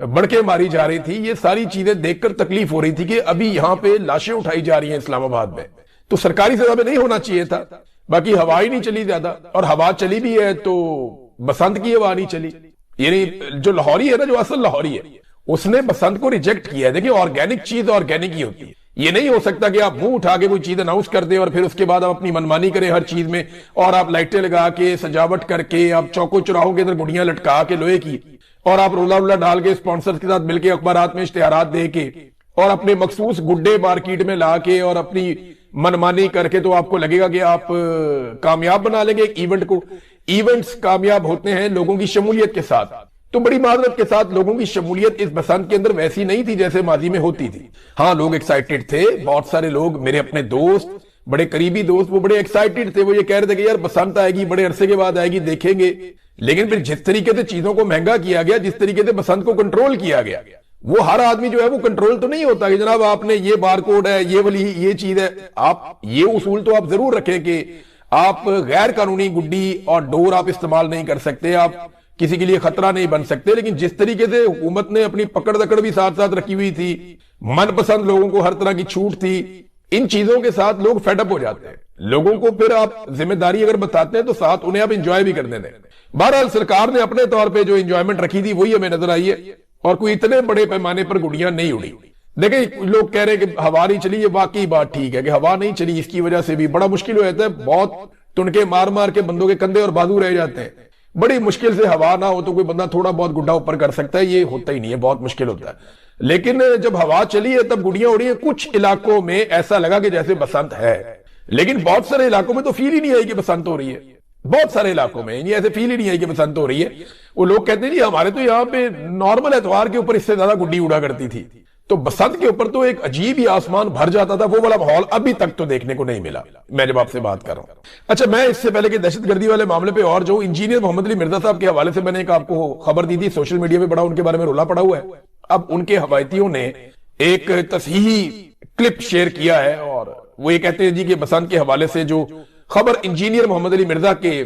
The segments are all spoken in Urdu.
بڑھ کے ماری جا رہی تھی، یہ ساری چیزیں دیکھ کر تکلیف ہو رہی تھی کہ ابھی یہاں پہ لاشیں اٹھائی جا رہی ہیں اسلام آباد میں، تو سرکاری سطح پہ نہیں ہونا چاہیے تھا. باقی ہوا ہی نہیں چلی زیادہ، اور ہوا چلی بھی ہے تو بسنت کی ہوا نہیں چلی. یعنی جو لاہوری ہے نا، جو اصل لاہوری ہے، اس نے بسنت کو ریجیکٹ کیا ہے. دیکھیں آرگینک چیز آرگینک ہی ہوتی ہے. یہ نہیں ہو سکتا کہ آپ منہ اٹھا کے کوئی چیز اناؤنس کر دیں اور پھر اس کے بعد آپ اپنی منمانی کریں ہر چیز میں، اور آپ لائٹیں لگا کے سجاوٹ کر کے، آپ چوکو چراہوں کے اندر گڑیاں لٹکا کے لوہے کی، اور آپ رولا ڈال کے اسپانسر کے ساتھ مل کے اخبارات میں اشتہارات دے کے، اور اپنے مخصوص گڈے مارکیٹ میں لا کے اور اپنی منمانی کر کے، تو آپ کو لگے گا کہ آپ کامیاب بنا لیں گے ایک ایونٹ کو. ایونٹس کامیاب ہوتے ہیں لوگوں کی شمولیت کے ساتھ. تو بڑی معذرت کے ساتھ لوگوں کی شمولیت اس بسنت کے اندر ویسی نہیں تھی جیسے ماضی میں ہوتی تھی. ہاں لوگ ایکسائٹڈ تھے، بہت سارے لوگ، میرے اپنے دوست، بڑے قریبی دوست، وہ بڑے ایکسائٹڈ تھے. وہ یہ کہہ رہے تھے کہ یار بسنت آئے گی، بڑے عرصے کے بعد آئے گی، دیکھیں گے. لیکن پھر جس طریقے سے چیزوں کو مہنگا کیا گیا، جس طریقے سے بسنت کو کنٹرول کیا گیا، وہ ہر آدمی جو ہے وہ کنٹرول تو نہیں ہوتا کہ جناب آپ نے یہ بار کوڈ ہے، یہ والی یہ چیز ہے. آپ یہ اصول تو آپ ضرور رکھیں کہ آپ غیر قانونی گڈی اور ڈور آپ استعمال نہیں کر سکتے، آپ کسی کے لیے خطرہ نہیں بن سکتے. لیکن جس طریقے سے حکومت نے اپنی پکڑ دکڑ بھی ساتھ ساتھ رکھی ہوئی تھی، من پسند لوگوں کو ہر طرح کی چھوٹ تھی، ان چیزوں کے ساتھ لوگ فیڈ اپ ہو جاتے ہیں. لوگوں کو پھر آپ ذمہ داری اگر بتاتے ہیں تو ساتھ انہیں آپ انجوائے بھی کرنے دیں. بہرحال سرکار نے اپنے طور پہ جو انجوائمنٹ رکھی تھی وہی ہمیں نظر آئی ہے، اور کوئی اتنے بڑے پیمانے پر گڈیاں نہیں اڑی. دیکھیں لوگ کہہ رہے ہیں کہ ہوا نہیں چلی، یہ واقعی بات ٹھیک ہے کہ ہوا نہیں چلی. اس کی وجہ سے بھی بڑا مشکل ہو جاتا ہے، بہت ٹنکے مار مار کے بندوں کے کندھے اور بازو رہ جاتے ہیں. بڑی مشکل سے ہوا نہ ہو تو کوئی بندہ تھوڑا بہت گڈھا اوپر کر سکتا ہے، یہ ہوتا ہی نہیں ہے، بہت مشکل ہوتا ہے. لیکن جب ہوا چلی ہے تب گڈیاں اڑی ہیں. کچھ علاقوں میں ایسا لگا کہ جیسے بسنت ہے، لیکن بہت سارے علاقوں میں تو فیل ہی نہیں آئی کہ بسنت ہو رہی ہے. بہت سارے علاقوں میں یہ ایسے فیل ہی نہیں آئی کہ بسنت ہو رہی ہے. وہ لوگ کہتے ہیں جی ہمارے تو یہاں پہ نارمل اتوار کے اوپر اس سے زیادہ گڈی اڑا کرتی تھی. تو بسنت کے اوپر تو ایک عجیب ہی آسمان بھر جاتا تھا. وہ والا ماحول ابھی تک تو دیکھنے کو نہیں ملا میں جب آپ سے بات کر رہا ہوں. اچھا، میں اس سے پہلے کہ دہشت گردی والے معاملے پہ اور جو انجینئر محمد علی مرزا صاحب کے حوالے سے میں نے ایک آپ کو خبر دی تھی، سوشل میڈیا پہ بڑا ان کے بارے میں رولا پڑا ہوا ہے. اب ان کے حمایتیوں نے ایک تصحیحی کلپ شیئر کیا ہے، اور وہ یہ کہتے ہیں جی کہ بسنت کے حوالے سے جو خبر انجینئر محمد علی مرزا کے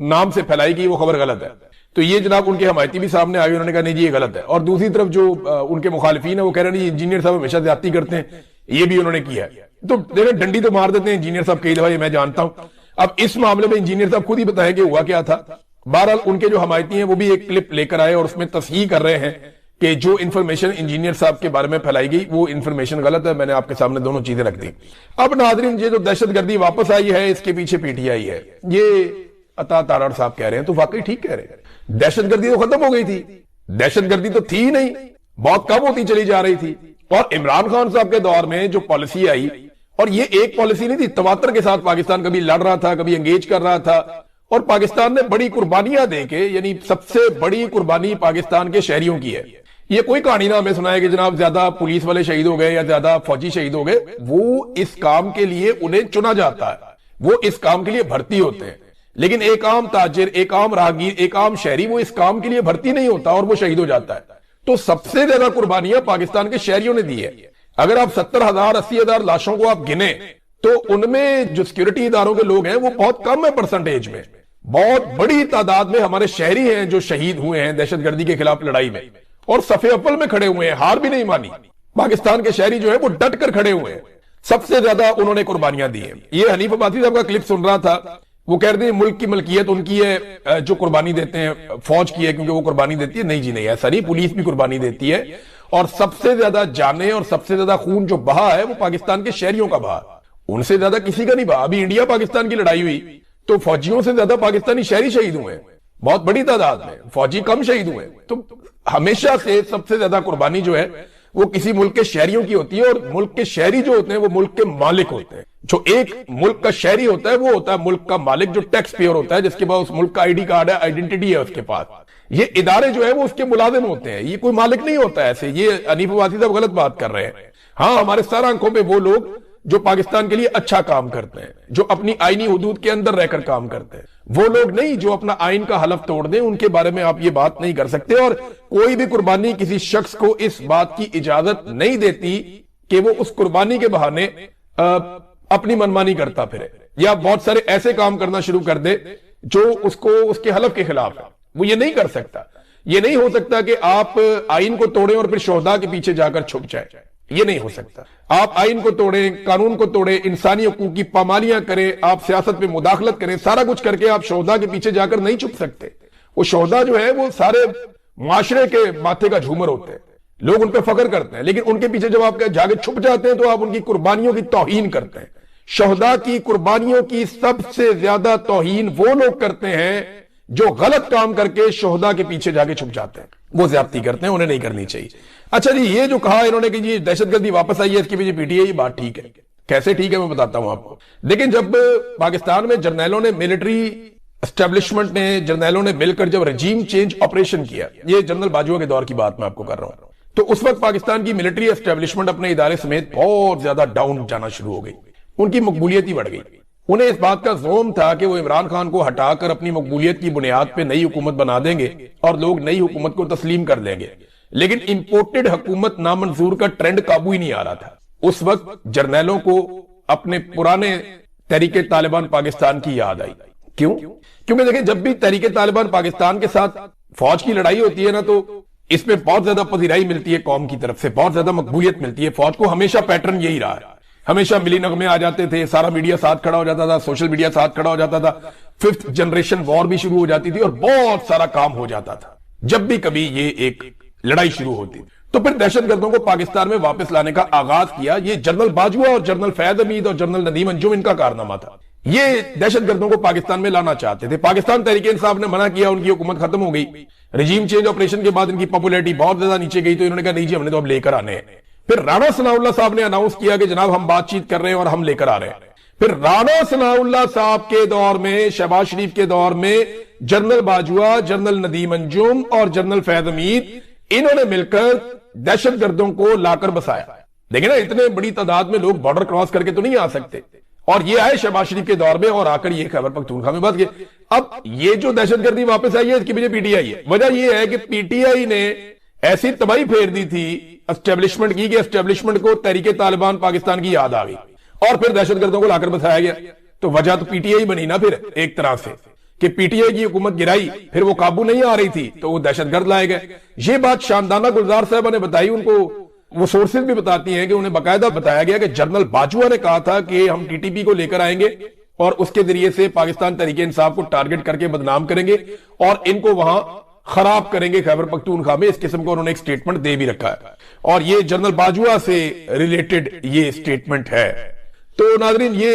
نام سے پھیلائی گئی وہ خبر غلط ہے. تو یہ جناب ان کے حمایتی بھی سامنے آگئے، انہوں نے کہا نہیں جی یہ غلط ہے. اور دوسری طرف جو ان کے مخالفین ہیں وہ کہہ رہے ہیں جی انجینئر صاحب ہمیشہ زیادتی کرتے ہیں، یہ بھی انہوں نے کیا ہے. تو دیکھیں ڈنڈی تو مار دیتے ہیں انجینئر صاحب کئی دفعہ، یہ میں جانتا ہوں. اب اس معاملے میں انجینئر صاحب خود ہی بتائیں کہ ہوا کیا تھا. بہرحال ان کے جو حمایتی ہیں وہ بھی ایک کلپ لے کر آئے اور اس میں تصحیح کر رہے ہیں کہ جو انفارمیشن انجینئر صاحب کے بارے میں پھیلائی گئی وہ انفارمیشن غلط ہے. میں نے آپ کے سامنے دونوں چیزیں رکھ دی. اب ناظرین، یہ جو دہشت گردی واپس آئی ہے اس کے پیچھے پی ٹی آئی ہے، یہ عطا تارڑ صاحب کہہ رہے ہیں تو واقعی ٹھیک کہہ رہے ہیں. دہشت گردی تو ختم ہو گئی تھی، دہشت گردی تو تھی نہیں، بہت کم ہوتی چلی جا رہی تھی. اور عمران خان صاحب کے دور میں جو پالیسی آئی، اور یہ ایک پالیسی نہیں تھی، تواتر کے ساتھ پاکستان کبھی لڑ رہا تھا، کبھی انگیج کر رہا تھا، اور پاکستان نے بڑی قربانیاں دے کے، یعنی سب سے بڑی قربانی پاکستان کے شہریوں کی ہے. یہ کوئی کہانی نہ ہمیں سنائے کہ جناب زیادہ پولیس والے شہید ہو گئے یا زیادہ فوجی شہید ہو گئے. وہ اس کام کے لیے انہیں چنا جاتا ہے، وہ اس کام کے لیے بھرتی ہوتے ہیں. لیکن ایک عام تاجر، ایک عام راہگیر، ایک عام شہری وہ اس کام کے لیے بھرتی نہیں ہوتا اور وہ شہید ہو جاتا ہے. تو سب سے زیادہ قربانیاں پاکستان کے شہریوں نے دی ہے. اگر آپ 70,000 80,000 لاشوں کو آپ گنیں تو ان میں جو سیکیورٹی اداروں کے لوگ ہیں وہ بہت کم ہے پرسنٹیج میں. بہت بڑی تعداد میں ہمارے شہری ہیں جو شہید ہوئے ہیں دہشت گردی کے خلاف لڑائی میں، اور صف اول میں کھڑے ہوئے ہیں، ہار بھی نہیں مانی. پاکستان کے شہری جو ہیں وہ ڈٹ کر کھڑے ہوئے ہیں. سب سے زیادہ انہوں نے قربانیاں دی ہیں. یہ حنیف عباسی صاحب کا کلپ سن رہا تھا، وہ کہہ رہے ہیں ملک کی ملکیت ان کی ہے جو قربانی دیتے ہیں، فوج کی ہے کیونکہ وہ قربانی دیتی ہے. نہیں جی نہیں، ایسا نہیں، پولیس بھی قربانی دیتی ہے. اور سب سے زیادہ جانیں اور سب سے زیادہ خون جو بہا ہے وہ پاکستان کے شہریوں کا بہا، ان سے زیادہ کسی کا نہیں بہا. ابھی انڈیا پاکستان کی لڑائی ہوئی تو فوجیوں سے زیادہ پاکستانی شہری شہید ہوئے ہیں، بہت بڑی تعداد میں. فوجی کم شہید ہوئے. تو ہمیشہ سے سب سے زیادہ قربانی جو ہے وہ کسی ملک کے شہریوں کی ہوتی ہے، اور ملک کے شہری جو ہوتے ہیں وہ ملک کے مالک ہوتے ہیں. جو ایک ملک کا شہری ہوتا ہے وہ ہوتا ہے ملک کا مالک، جو ٹیکس پیئر ہوتا ہے، جس کے پاس اس ملک کا آئی ڈی کارڈ ہے، آئیڈینٹی ہے اس کے پاس. یہ ادارے جو ہے وہ اس کے ملازم ہوتے ہیں، یہ کوئی مالک نہیں ہوتا. ایسے یہ حنیف عباسی صاحب غلط بات کر رہے ہیں. ہاں، ہمارے سارا آنکھوں پہ وہ لوگ جو پاکستان کے لیے اچھا کام کرتے ہیں، جو اپنی آئینی حدود کے اندر رہ کر کام کرتے ہیں، وہ لوگ نہیں جو اپنا آئین کا حلف توڑ دیں، ان کے بارے میں آپ یہ بات نہیں کر سکتے. اور کوئی بھی قربانی کسی شخص کو اس بات کی اجازت نہیں دیتی کہ وہ اس قربانی کے بہانے اپنی منمانی کرتا پھرے یا بہت سارے ایسے کام کرنا شروع کر دے جو اس کے حلف کے خلاف ہے. وہ یہ نہیں کر سکتا. یہ نہیں ہو سکتا کہ آپ آئین کو توڑیں اور پھر شہداء کے پیچھے جا کر چھپ جائیں، یہ نہیں ہو سکتا۔ آپ آئین کو توڑیں، قانون کو توڑیں، انسانی حقوق کی پامالیاں کریں، آپ سیاست میں مداخلت کریں، سارا کچھ کر کے آپ شہداء کے پیچھے جا کر نہیں چھپ سکتے۔ وہ شہداء جو ہے وہ سارے معاشرے کے ماتھے کا جھومر ہوتے ہیں، لوگ ان پہ فخر کرتے ہیں، لیکن ان کے پیچھے جب آپ جا کے چھپ جاتے ہیں تو آپ ان کی قربانیوں کی توہین کرتے ہیں۔ شہداء کی قربانیوں کی سب سے زیادہ توہین وہ لوگ کرتے ہیں جو غلط کام کر کے شہداء کے پیچھے جا کے چھپ جاتے ہیں، وہ زیادتی کرتے ہیں، انہیں نہیں کرنی چاہیے۔ اچھا جی، یہ جو کہا انہوں نے کہ یہ دہشت گردی واپس آئی ہے، اس کی وجہ پی ٹی آئی، بات ٹھیک ہے، کیسے ٹھیک ہے میں بتاتا ہوں آپ کو۔ لیکن جب پاکستان میں جرنیلوں نے، ملٹری اسٹیبلشمنٹ نے، جرنیلوں نے مل کر جب رجیم چینج آپریشن کیا، یہ جنرل باجوہ کے دور کی بات میں آپ کو کر رہا ہوں، تو اس وقت پاکستان کی ملٹری اسٹیبلشمنٹ اپنے ادارے سمیت بہت زیادہ ڈاؤن جانا شروع ہو گئی، ان کی مقبولیت ہی بڑھ گئی۔ انہیں اس بات کا زوم تھا کہ وہ عمران خان کو ہٹا کر اپنی مقبولیت کی بنیاد پہ نئی حکومت بنا دیں گے اور لوگ نئی حکومت کو تسلیم کر لیں گے، لیکن امپورٹڈ حکومت نامنظور کا ٹرینڈ قابو ہی نہیں آ رہا تھا۔ اس وقت جرنیلوں کو اپنے پرانے تحریک طالبان پاکستان کی یاد آئی۔ کیوں؟ کیونکہ دیکھیں، جب بھی تحریک طالبان پاکستان کے ساتھ فوج کی لڑائی ہوتی ہے نا، تو اس میں بہت زیادہ پذیرائی ملتی ہے قوم کی طرف سے، بہت زیادہ مقبولیت ملتی ہے۔ فوج کو ہمیشہ پیٹرن یہی رہا ہے، ہمیشہ ملی نغمے آ جاتے تھے، سارا میڈیا ساتھ کھڑا ہو جاتا تھا، سوشل میڈیا ساتھ کھڑا ہو جاتا تھا، 5th جنریشن وار بھی شروع ہو جاتی تھی اور بہت سارا کام ہو جاتا تھا جب بھی کبھی یہ ایک لڑائی شروع ہوتی۔ تو پھر دہشت گردوں کو پاکستان میں واپس لانے کا آغاز کیا۔ یہ جنرل باجوہ اور جنرل فیض حمید اور جنرل ندیم انجم ان کا کارنامہ تھا، یہ دہشت گردوں کو پاکستان میں لانا چاہتے تھے۔ پاکستان تحریک انصاف نے منع کیا، ان کی حکومت ختم ہو گئی، رجیم چینج آپریشن کے بعد ان کی پاپولیرٹی بہت زیادہ نیچے گئی، تو انہوں نے کہا نہیں جی، ہم نے تو اب لے کر آنے ہیں۔ پھر رانا ثناء اللہ صاحب نے اناؤنس کیا کہ جناب ہم بات چیت کر رہے ہیں اور ہم لے کر آ رہے ہیں۔ پھر رانا ثناء اللہ صاحب کے دور میں، شہباز شریف کے دور میں، جنرل باجوہ، جنرل ندیم انجم اور جنرل فیض حمید، انہوں نے مل کر دہشت گردوں کو لا کر بسایا۔ دیکھیں نا، اتنے بڑی تعداد میں لوگ بارڈر کراس کر کے تو نہیں آ سکتے، اور یہ آئے شہباز شریف کے دور میں اور آ کر یہ خیبر پختونخوا میں بس گئے۔ اب یہ جو دہشت گردی واپس آئی ہے، اس کی وجہ پی ٹی آئی ہے۔ وجہ یہ ہے کہ پی ٹی آئی نے ایسی تباہی پھیر دی تھی اسٹیبلشمنٹ کی کہ اسٹیبلشمنٹ کو تحریک طالبان پاکستان کی یاد آ گئی اور پھر دہشت گردوں کو لا کر بسایا گیا۔ تو وجہ تو پی ٹی آئی بنی نا پھر ایک طرح سے، کہ پی ٹی آئی کی حکومت گرائی، پھر وہ قابو نہیں آ رہی تھی تو وہ دہشت گرد لائے گئے۔ یہ بات شاندانہ گلزار صاحبہ نے بتائی، ان کو وہ سورسز بھی بتاتی ہیں کہ انہیں باقاعدہ بتایا گیا کہ جنرل باجوہ نے کہا تھا کہ ہم ٹی ٹی پی کو لے کر آئیں گے اور اس کے ذریعے سے پاکستان تحریک انصاف کو ٹارگٹ کر کے بدنام کریں گے اور ان کو وہاں خراب کریں گے خیبر پختونخوا میں۔ اس قسم کو انہوں نے ایک سٹیٹمنٹ دے بھی رکھا ہے، اور یہ جنرل باجوہ سے ریلیٹڈ یہ سٹیٹمنٹ ہے۔ تو ناظرین، یہ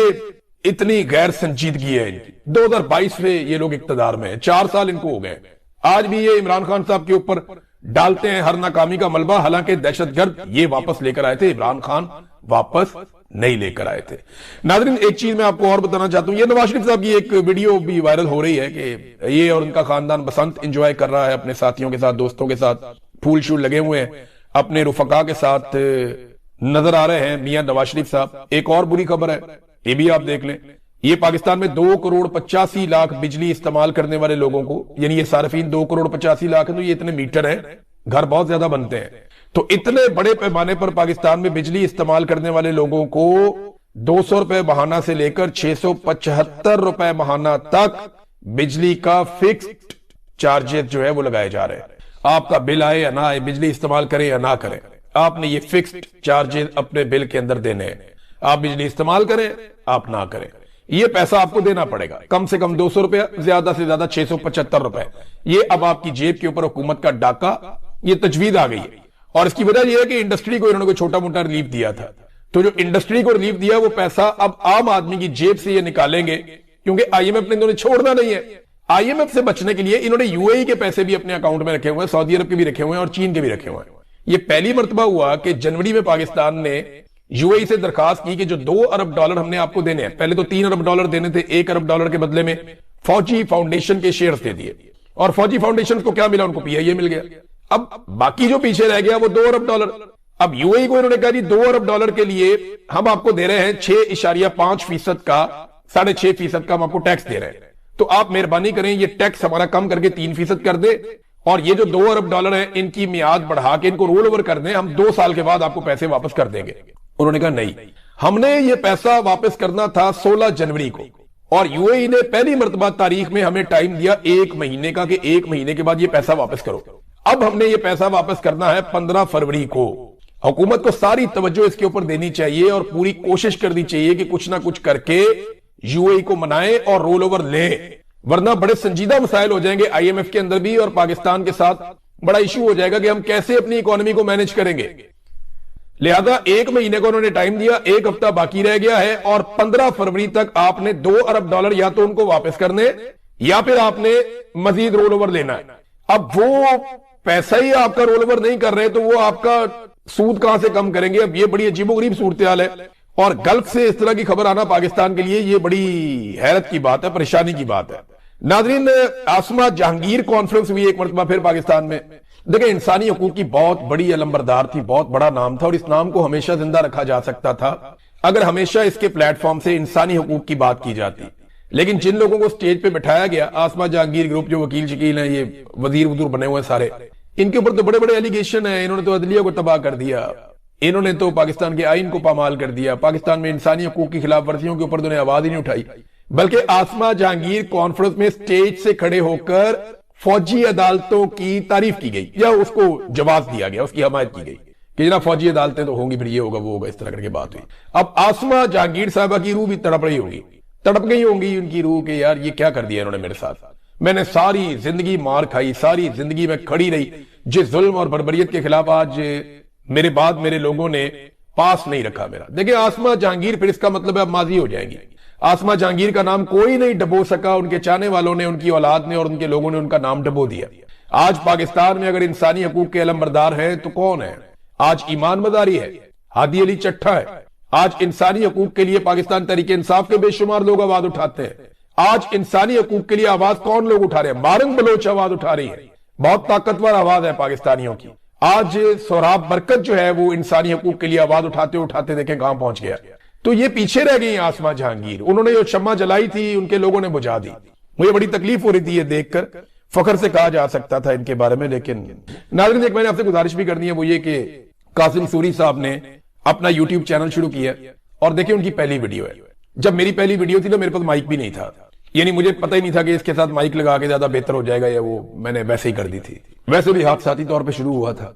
اتنی غیر سنجیدگی ہے ان کی۔ 2022 میں یہ لوگ اقتدار میں ہیں، 4 سال ان کو ہو گئے، آج بھی یہ عمران خان صاحب کے اوپر ڈالتے ہیں ہر ناکامی کا ملبہ، حالانکہ دہشت گرد یہ واپس لے کر آئے تھے، عمران خان واپس نہیں لے کر آئے تھے۔ ناظرین، ایک چیز میں آپ کو اور بتانا چاہتا ہوں، یہ نواز شریف صاحب کی ایک ویڈیو بھی وائرل ہو رہی ہے کہ یہ اور ان کا خاندان بسنت انجوائے کر رہا ہے اپنے ساتھیوں کے ساتھ، دوستوں کے ساتھ، پھول شول لگے ہوئے ہیں، اپنے رفقا کے ساتھ نظر آ رہے ہیں میاں نواز شریف صاحب۔ ایک اور بری خبر ہے، یہ بھی آپ دیکھ لیں، یہ پاکستان میں 2,85,00,000 بجلی استعمال کرنے والے لوگوں کو، یعنی یہ صارفین 2,85,00,000 ہیں، تو یہ اتنے میٹر ہیں، گھر بہت زیادہ بنتے ہیں، تو اتنے بڑے پیمانے پر پاکستان میں بجلی استعمال کرنے والے لوگوں کو 200 روپے ماہانہ سے لے کر 675 روپے ماہانہ تک بجلی کا فکسڈ چارجز جو ہے وہ لگائے جا رہے ہیں۔ آپ کا بل آئے یا نہ آئے، بجلی استعمال کریں یا نہ کریں، آپ نے یہ فکسڈ چارجز اپنے بل کے اندر دینے ہیں۔ آپ بجلی استعمال کریں، آپ نہ کریں، یہ پیسہ آپ کو دینا پڑے گا، کم سے کم 200 روپے، زیادہ سے زیادہ 675 روپے۔ یہ اب آپ کی جیب کے اوپر حکومت کا ڈاکہ، یہ تجویز آ گئی ہے، اور اس کی وجہ یہ ہے کہ انڈسٹری کو انہوں نے کوئی چھوٹا موٹا ریلیف دیا تھا، تو جو انڈسٹری کو ریلیف دیا وہ پیسہ اب عام آدمی کی جیب سے یہ نکالیں گے، کیونکہ آئی ایم ایف نے انہوں نے چھوڑنا نہیں ہے۔ آئی ایم ایف سے بچنے کے لیے انہوں نے یو اے ای کے پیسے بھی اپنے اکاؤنٹ میں رکھے ہوئے ہیں، سعودی عرب کے بھی رکھے ہوئے ہیں اور چین کے بھی رکھے ہوئے ہیں۔ یہ پہلی مرتبہ ہوا کہ جنوری میں پاکستان نے یو اے ای سے درخواست کی کہ جو $2 ارب ہم نے آپ کو دینے ہیں، پہلے تو $3 ارب دینے تھے، $1 ارب کے بدلے میں فوجی فاؤنڈیشن کے شیئرز دے دیے، اور فوجی فاؤنڈیشن کو کیا ملا؟ ان کو پی آئی اے مل گیا۔ اب باقی جو پیچھے رہ گیا وہ $2 ارب۔ اب یو اے ای کو انہوں نے کہا جی $2 ارب کے لیے ہم آپ کو دے رہے ہیں 6.5% کا، 6.5% کا ہم آپ کو ٹیکس دے رہے ہیں، تو آپ مہربانی کریں یہ ٹیکس ہمارا کم کر کے 3% کر دے، اور یہ جو $2 ارب ہیں ان کی میعاد بڑھا کے ان کو رول اوور کر دیں، ہم 2 سال کے بعد آپ کو پیسے واپس کر دیں گے۔ انہوں نے کہا نہیں، ہم نے یہ پیسہ واپس کرنا تھا 16 جنوری کو، اور یو اے ای نے پہلی مرتبہ تاریخ میں ہمیں ٹائم دیا 1 مہینے کا کہ 1 مہینے کے بعد یہ پیسہ واپس کرو. اب ہم نے یہ پیسہ واپس کرنا ہے 15 فروری کو. حکومت کو ساری توجہ اس کے اوپر دینی چاہیے اور پوری کوشش کرنی چاہیے کہ کچھ نہ کچھ کر کے یو اے ای کو منائیں اور رول اوور لیں, ورنہ بڑے سنجیدہ مسائل ہو جائیں گے آئی ایم ایف کے اندر بھی, اور پاکستان کے ساتھ بڑا ایشو ہو جائے گا کہ ہم کیسے اپنی اکانومی کو مینج کریں گے. لہذا 1 مہینے کو انہوں نے ٹائم دیا, 1 ہفتہ باقی رہ گیا ہے, اور 15 فروری تک آپ نے $2 ارب یا تو ان کو واپس کرنے یا پھر آپ نے مزید رول اوور لینا ہے. اب وہ پیسہ ہی آپ کا رول اوور نہیں کر رہے تو وہ آپ کا سود کہاں سے کم کریں گے؟ اب یہ بڑی عجیب و غریب صورتحال ہے, اور گلف سے اس طرح کی خبر آنا پاکستان کے لیے یہ بڑی حیرت کی بات ہے, پریشانی کی بات ہے. ناظرین, عاصمہ جہانگیر کانفرنس ہوئی ایک مرتبہ پھر پاکستان میں. دیکھیں, انسانی حقوق کی بہت بڑی علمبردار تھی, بہت بڑا نام تھا, اور اس نام کو ہمیشہ زندہ رکھا جا سکتا تھا اگر ہمیشہ اس کے پلیٹ فارم سے انسانی حقوق کی بات کی جاتی. لیکن جن لوگوں کو سٹیج پہ بٹھایا گیا, عاصمہ جہانگیر گروپ جو وکیل شکیل ہیں, یہ وزیر وزور بنے ہوئے سارے, ان کے اوپر تو بڑے بڑے ایلیگیشن ہیں. انہوں نے تو عدلیہ کو تباہ کر دیا, انہوں نے تو پاکستان کے آئین کو پامال کر دیا, پاکستان میں انسانی حقوق کی خلاف ورزیوں کے اوپر تو انہیں آواز ہی نہیں اٹھائی. بلکہ عاصمہ جہانگیر کانفرنس میں سٹیج سے کھڑے ہو کر فوجی عدالتوں کی تعریف کی گئی, یا اس کو جواز دیا گیا, اس کی حمایت کی گئی کہ جناب فوجی عدالتیں تو ہوں گی, پھر یہ ہوگا وہ ہوگا, اس طرح کر کے بات ہوئی. اب عاصمہ جہانگیر صاحبہ کی روح بھی تڑپ رہی ہوگی, تڑپ گئی ہوں گی ان کی روح کہ یار یہ کیا کر دیا انہوں نے میرے ساتھ. میں نے ساری زندگی مار کھائی, ساری زندگی میں کھڑی رہی, جس ظلم اور بربریت کے خلاف آج میرے بعد میرے لوگوں نے پاس نہیں رکھا میرا. دیکھیں, عاصمہ جہانگیر پھر اس کا مطلب ہے اب ماضی ہو جائیں گی. عاصمہ جہانگیر کا نام کوئی نہیں ڈبو سکا, ان کے چاہنے والوں نے, ان کی اولاد نے اور ان کے لوگوں نے ان کا نام ڈبو دیا. آج پاکستان میں اگر انسانی حقوق کے علمبردار ہیں تو کون ہے؟ آج ایمان مداری ہے, ہادی علی چٹھا ہے. آج انسانی حقوق کے لیے پاکستان تحریک انصاف کے بے شمار لوگ آواز اٹھاتے ہیں. آج انسانی حقوق کے لیے آواز کون لوگ اٹھا رہے ہیں؟ مارنگ بلوچ آواز اٹھا رہی ہے, بہت طاقتور آواز ہے پاکستانیوں کی. آج سہراب برکت جو ہے وہ انسانی حقوق کے لیے آواز اٹھاتے اٹھاتے دیکھیں کہاں پہنچ گیا. تو یہ پیچھے رہ گئی عاصمہ جہانگیر, انہوں نے جو شمع جلائی تھی ان کے لوگوں نے بجھا دی. مجھے بڑی تکلیف ہو رہی تھی یہ دیکھ کر, فخر سے کہا جا سکتا تھا ان کے بارے میں. لیکن ناظرین, ایک میں نے آپ سے گزارش بھی کرنی ہے, وہ یہ کہ قاسم سوری صاحب نے اپنا یوٹیوب چینل شروع کیا, اور دیکھیں ان کی پہلی ویڈیو ہے. جب میری پہلی ویڈیو تھی تو میرے پاس مائک بھی نہیں تھا, یعنی مجھے پتہ ہی نہیں تھا کہ اس کے ساتھ مائک لگا کے زیادہ بہتر ہو جائے گا, یا وہ میں نے ویسے ہی کر دی تھی. ویسے بھی حادثاتی طور پہ شروع ہوا تھا.